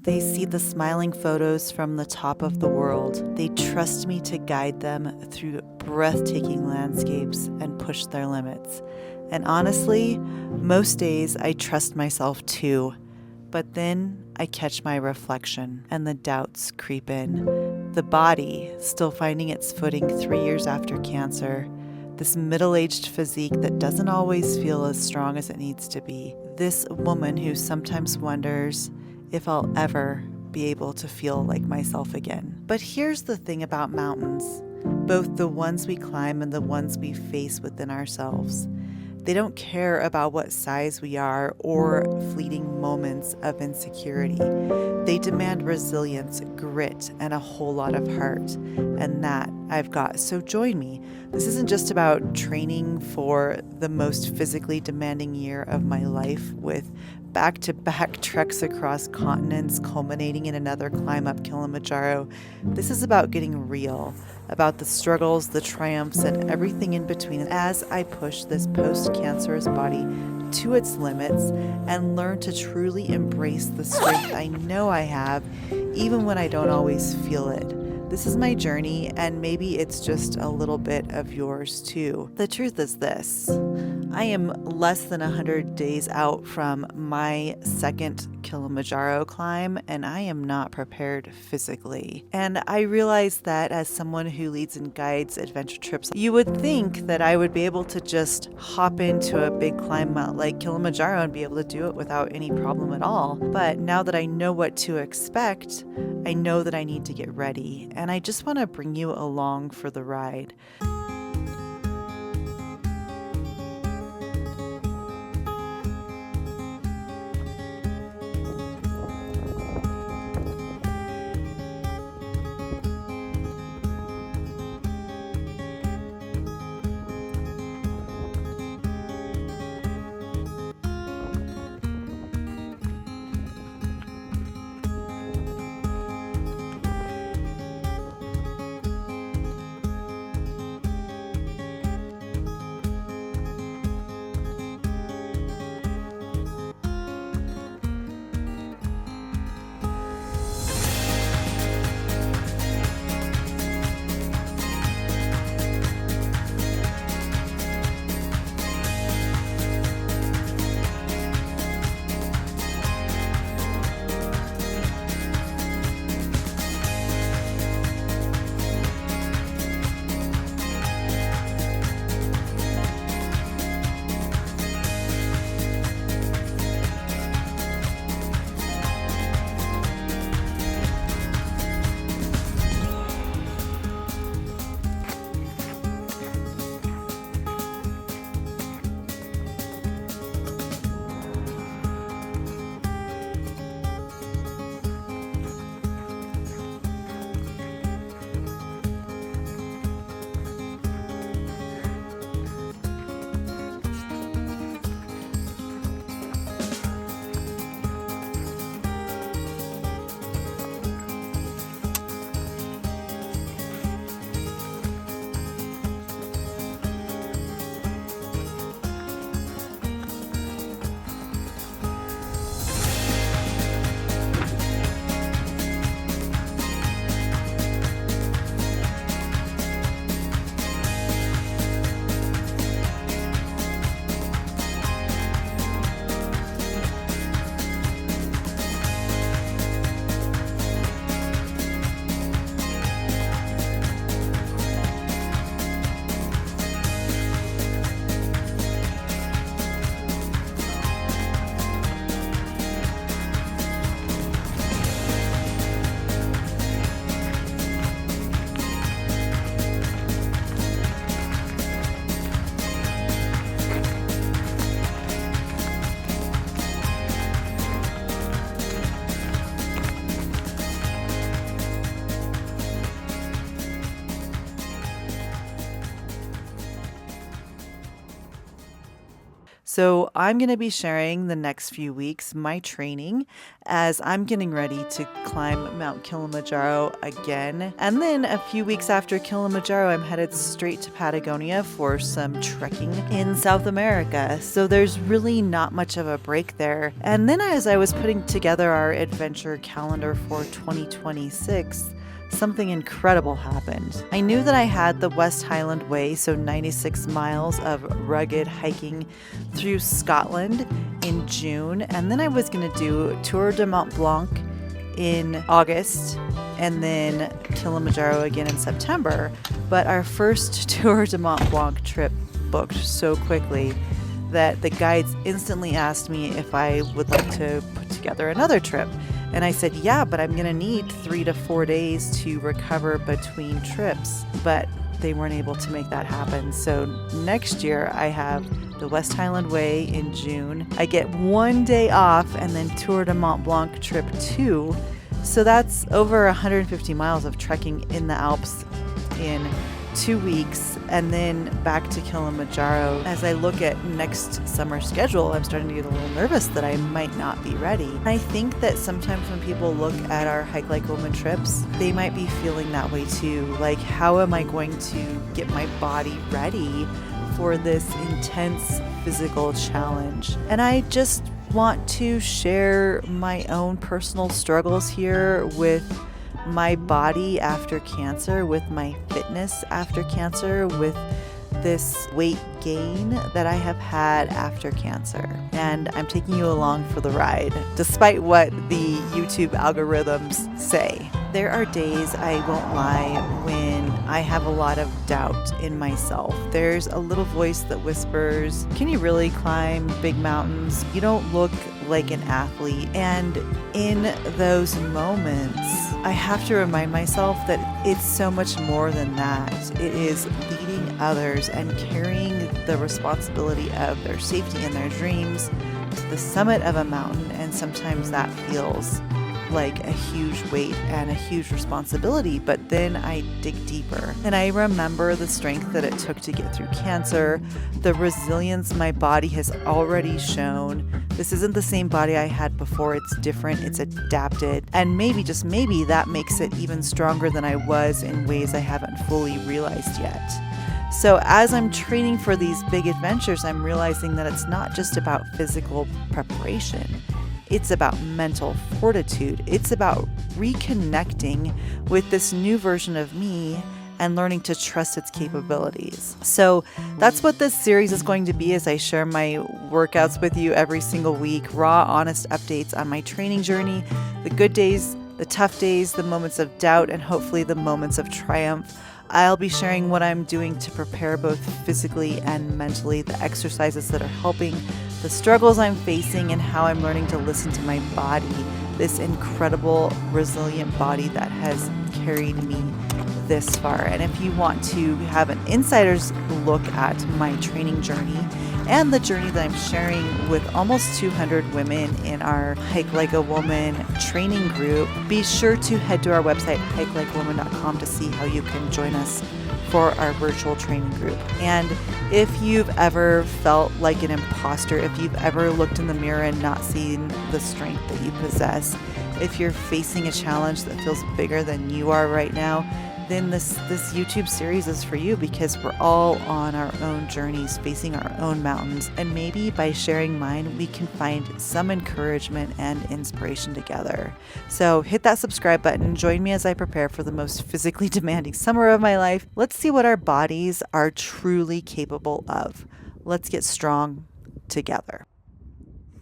They see the smiling photos from the top of the world. They trust me to guide them through breathtaking landscapes and push their limits. And honestly, most days I trust myself too. But then I catch my reflection and the doubts creep in. The body, still finding its footing 3 years after cancer. This middle-aged physique that doesn't always feel as strong as it needs to be. This woman who sometimes wonders if I'll ever be able to feel like myself again. But here's the thing about mountains, both the ones we climb and the ones we face within ourselves. They don't care about what size we are or fleeting moments of insecurity. They demand resilience, grit, and a whole lot of heart. And that I've got. So join me. This isn't just about training for the most physically demanding year of my life with back-to-back treks across continents culminating in another climb up Kilimanjaro. This is about getting real, about the struggles, the triumphs, and everything in between as I push this post-cancerous body to its limits and learn to truly embrace the strength I know I have, even when I don't always feel it. This is my journey, and maybe it's just a little bit of yours too. The truth is this. I am less than 100 days out from my second Kilimanjaro climb, and I am not prepared physically. And I realize that as someone who leads and guides adventure trips, you would think that I would be able to just hop into a big climb like Kilimanjaro and be able to do it without any problem at all. But now that I know what to expect, I know that I need to get ready, and I just want to bring you along for the ride. So I'm going to be sharing the next few weeks my training as I'm getting ready to climb Mount Kilimanjaro again. And then a few weeks after Kilimanjaro, I'm headed straight to Patagonia for some trekking in South America. So there's really not much of a break there. And then as I was putting together our adventure calendar for 2026, something incredible happened. I knew that I had the West Highland Way, so 96 miles of rugged hiking through Scotland in June, and then I was going to do Tour de Mont Blanc in August, and then Kilimanjaro again in September. But our first Tour de Mont Blanc trip booked so quickly that the guides instantly asked me if I would like to put together another trip. And I said, yeah, but I'm going to need 3 to 4 days to recover between trips. But they weren't able to make that happen. So next year I have the West Highland Way in June. I get 1 day off and then Tour de Mont Blanc trip 2. So that's over 150 miles of trekking in the Alps in 2 weeks, and then back to Kilimanjaro. As I look at next summer schedule, I'm starting to get a little nervous that I might not be ready. I think that sometimes when people look at our Hike Like a Woman trips, they might be feeling that way too. Like, how am I going to get my body ready for this intense physical challenge? And I just want to share my own personal struggles here with my body after cancer, with my fitness after cancer, with this weight gain that I have had after cancer. And I'm taking you along for the ride, despite what the YouTube algorithms say. There are days, I won't lie, when I have a lot of doubt in myself. There's a little voice that whispers, can you really climb big mountains? You don't look like an athlete. And in those moments, I have to remind myself that it's so much more than that. It is leading others and carrying the responsibility of their safety and their dreams to the summit of a mountain. And sometimes that feels like a huge weight and a huge responsibility, but then I dig deeper and I remember the strength that it took to get through cancer, the resilience my body has already shown. This isn't the same body I had before. It's different, it's adapted, and maybe, just maybe, that makes it even stronger than I was in ways I haven't fully realized yet. So as I'm training for these big adventures, I'm realizing that it's not just about physical preparation. It's about mental fortitude. It's about reconnecting with this new version of me and learning to trust its capabilities. So that's what this series is going to be, as I share my workouts with you every single week, raw, honest updates on my training journey, the good days, the tough days, the moments of doubt, and hopefully the moments of triumph. I'll be sharing what I'm doing to prepare both physically and mentally, the exercises that are helping, the struggles I'm facing, and how I'm learning to listen to my body, this incredible, resilient body that has carried me this far. And if you want to have an insider's look at my training journey and the journey that I'm sharing with almost 200 women in our Hike Like a Woman training group, be sure to head to our website, hikelikeawoman.com, to see how you can join us for our virtual training group. And if you've ever felt like an imposter, if you've ever looked in the mirror and not seen the strength that you possess, if you're facing a challenge that feels bigger than you are right now, then this YouTube series is for you, because we're all on our own journeys, facing our own mountains. And maybe by sharing mine, we can find some encouragement and inspiration together. So hit that subscribe button. Join me as I prepare for the most physically demanding summer of my life. Let's see what our bodies are truly capable of. Let's get strong together.